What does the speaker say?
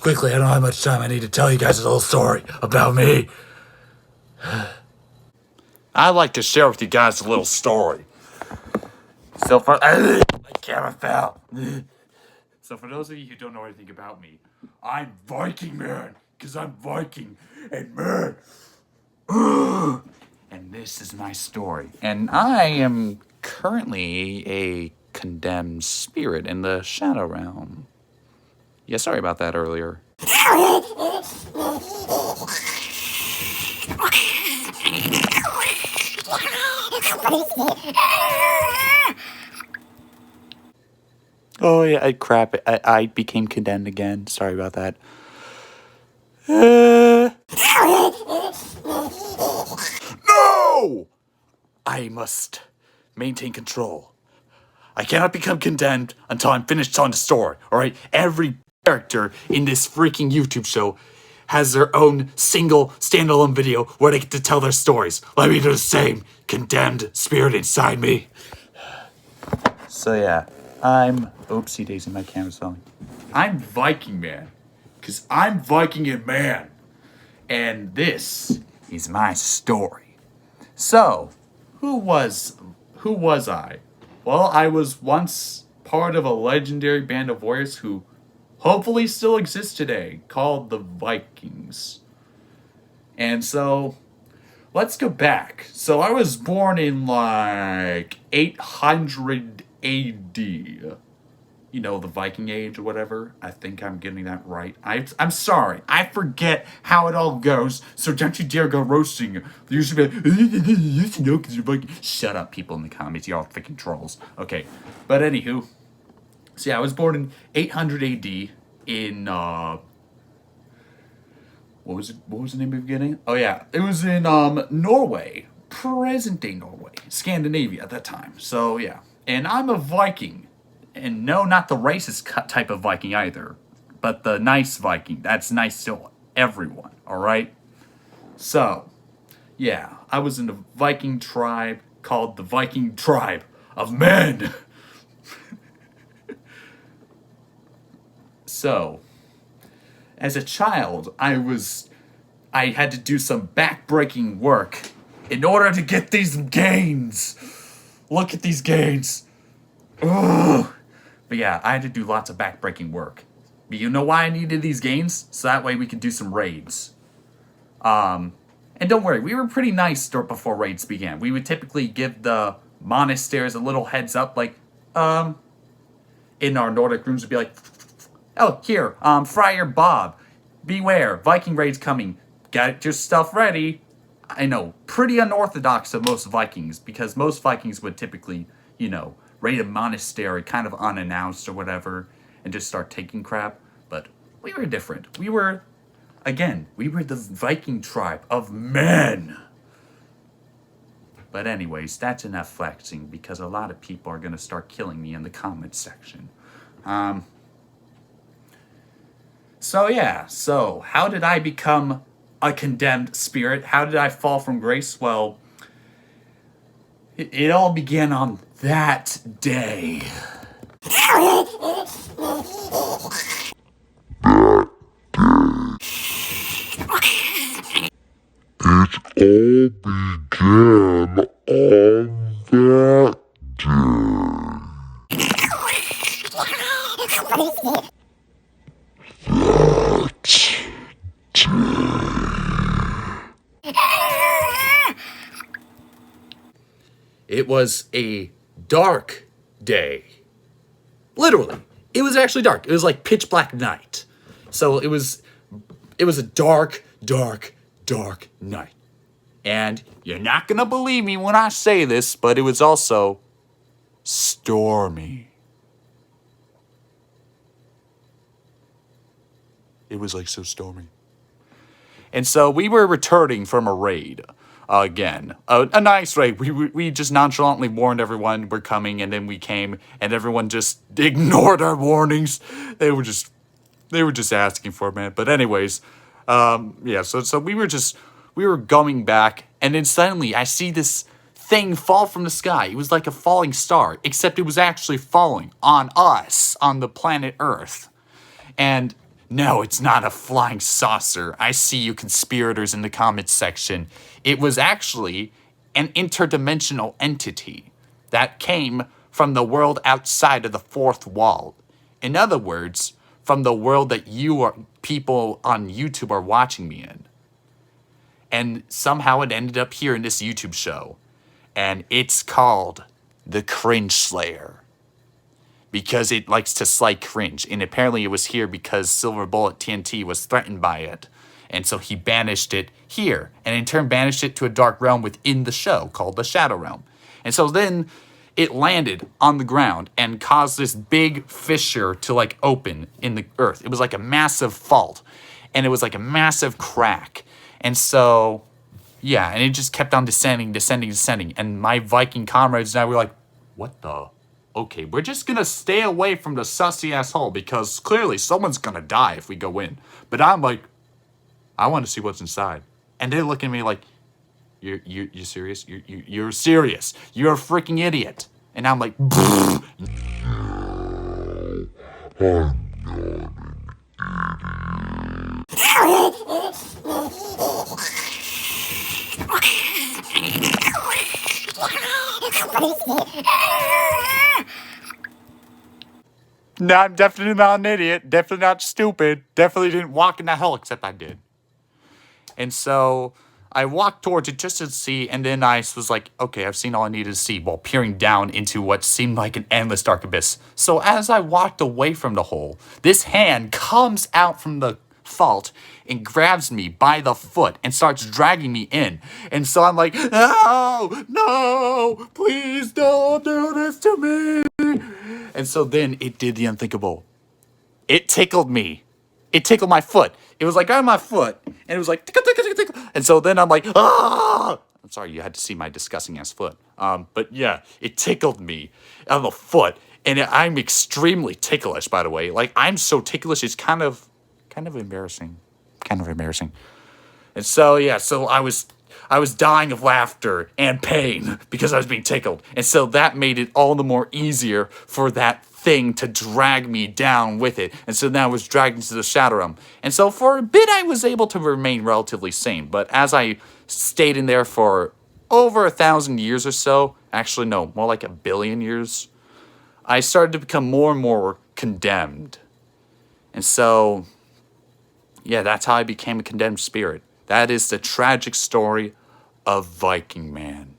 Quickly, I don't have much time. I need to tell you guys a little story about me. I'd like to share with you guys a little story. So for my camera fell. So for those of you who don't know anything about me, I'm Viking man, cause I'm Viking and man. And this is my story. And I am currently a condemned spirit in the shadow realm. Yeah, sorry about that earlier. Oh yeah, crap. I became condemned again. Sorry about that. No! I must maintain control. I cannot become condemned until I'm finished telling the story, alright? Every character in this freaking YouTube show has their own single standalone video where they get to tell their stories. Let me do the same. Condemned spirit inside me. So yeah, oopsie daisy, my camera's falling. I'm Viking man, cause I'm Viking and man. And this is my story. So, who was I? Well, I was once part of a legendary band of warriors who hopefully still exists today, called the Vikings. And so, let's go back. So I was born in like 800 AD. You know, the Viking Age or whatever. I think I'm getting that right. I'm sorry. I forget how it all goes, so don't you dare go roasting. You usually be like, you should know because you're Viking. Shut up, people in the comments. Y'all freaking trolls. Okay. But anywho. So yeah, I was born in 800 AD in, what was the name of the beginning? Oh yeah. It was in, Norway. Present-day Norway. Scandinavia at that time. So yeah. And I'm a Viking. And no, not the racist type of Viking either, but the nice Viking. That's nice to everyone, alright? So, yeah, I was in a Viking tribe called the Viking Tribe of Men. So, as a child, I had to do some backbreaking work in order to get these gains. Look at these gains. Ugh. But yeah, I had to do lots of backbreaking work. But you know why I needed these gains? So that way we could do some raids. And don't worry, we were pretty nice before raids began. We would typically give the monasteries a little heads up, like, in our Nordic rooms would be like, oh, here, Friar Bob, beware, Viking raids coming. Get your stuff ready. I know, pretty unorthodox of most Vikings, because most Vikings would typically, you know, raid a monastery kind of unannounced or whatever and just start taking crap. But we were different. We were the Viking tribe of men. But anyways, that's enough flexing because a lot of people are going to start killing me in the comments section. So how did I become a condemned spirit? How did I fall from grace? Well, it all began on that day. It all began on that It was a dark day. Literally. It was actually dark. It was like pitch black night. So it was a dark, dark, dark night. And you're not gonna believe me when I say this, but it was also stormy. It was like so stormy. And so we were returning from a raid again. A nice raid. We just nonchalantly warned everyone we're coming, and then we came, and everyone just ignored our warnings. They were just asking for it, man. But anyways, yeah, so we were going back, and then suddenly I see this thing fall from the sky. It was like a falling star, except it was actually falling on us, on the planet Earth. And no, it's not a flying saucer. I see you conspirators in the comments section. It was actually an interdimensional entity that came from the world outside of the fourth wall. In other words, from the world that you are people on YouTube are watching me in. And somehow it ended up here in this YouTube show. And it's called The Cringe Slayer. Because it likes to slay cringe. And apparently it was here because Silver Bullet TNT was threatened by it. And so he banished it here. And in turn banished it to a dark realm within the show called the Shadow Realm. And so then it landed on the ground and caused this big fissure to like open in the earth. It was like a massive fault. And it was like a massive crack. And so, yeah, and it just kept on descending. And my Viking comrades and I were like, what the? Okay, we're just gonna stay away from the sussy ass hole because clearly someone's gonna die if we go in. But I'm like, I want to see what's inside. And they're looking at me like, you're serious? You're serious. You're a freaking idiot. And I'm like, no, I'm definitely not an idiot. Definitely not stupid. Definitely didn't walk in that hole, except I did. And so I walked towards it just to see, and then I was like, okay, I've seen all I needed to see while peering down into what seemed like an endless dark abyss. So as I walked away from the hole, this hand comes out from the fault and grabs me by the foot and starts dragging me in. And so I'm like, no, please don't do this to me. And so then it did the unthinkable. It tickled me. It tickled my foot. It was like on my foot, and it was like tickle, tickle, tickle, tickle. And so then I'm like, ah! I'm sorry, you had to see my disgusting ass foot. But yeah, it tickled me on the foot, and I'm extremely ticklish, by the way. Like I'm so ticklish, it's kind of embarrassing, And so yeah, so I was dying of laughter and pain because I was being tickled. And so that made it all the more easier for that thing to drag me down with it. And so now I was dragged into the Shadow Realm. And so for a bit I was able to remain relatively sane. But as I stayed in there for over 1,000 years or so, actually no, more like 1 billion years, I started to become more and more condemned. And so, yeah, that's how I became a condemned spirit. That is the tragic story of Viking Man.